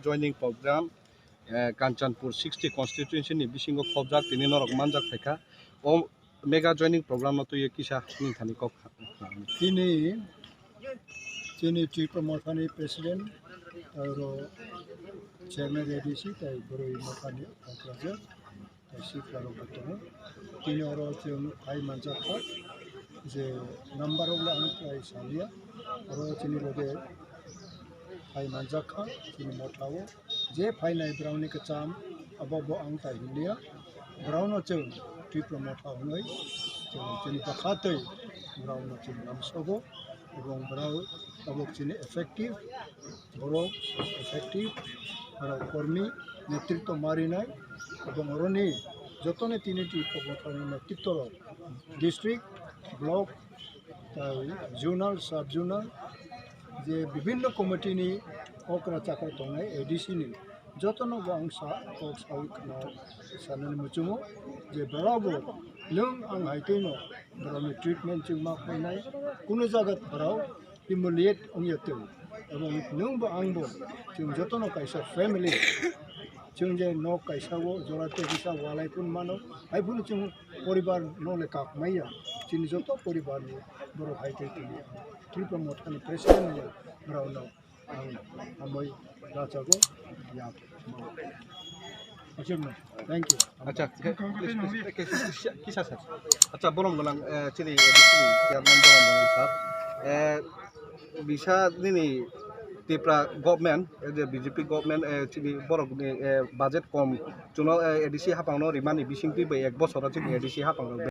Joining program Kanchanpur 60 constituency ni bisingo khobjak tini norok manjak phaika o mega joining program no tuye kisa ning thani kok tini chief promothani president aro chairman ADC tai boroi mothani akraja tai sifaro gatomo tini oro chung ai manjak kha je number of la ankai salia oro tini lode ai manjak kha tini mothawo je phainai brauni ka cham abobo angkai hindia brauno chung chief promotha honoi tini pakhatoi brauno chung namsogo এবং বড় অবক চিনি effective বড় কর্মী নেতৃত্ব মারি নাই এবং অরণি যতনে তিনটি প্রমোটারের নেতৃত্ব district block zonal sub zonal যে বিভিন্ন কমিটিনি অকরা চাকা দংনাই এডিসিনি যতন বাংসা কক সাউকনা সানানি মুচুমো যে বড়াবো नों आं हाइकैनो बरावनि ट्रिटमेंट जों मा फैनाय कुनु जायगा बराव इमुलिएट अंगयतो एवं नोंबो आंबो जों जतन कायसा फैमिली जों जे न कायसावो जराते बिसा वालायपुन मानो आइपुन जों परिवार नले काकमाया जों जत परिवारनि बर' हाइकैनि ट्रि प्रमोटनि प्रेसिडेंट बरावनो आं आमै राजागो या Thank you. Acha, kisah sir. Acha, bolong golang ciri chairman bolong golang sir. Bisa ini tipra government, BJP government ciri borok ni budget kom, cuma edisi hapang no rimani bising tiba ek bos orang ciri edisi hapang no.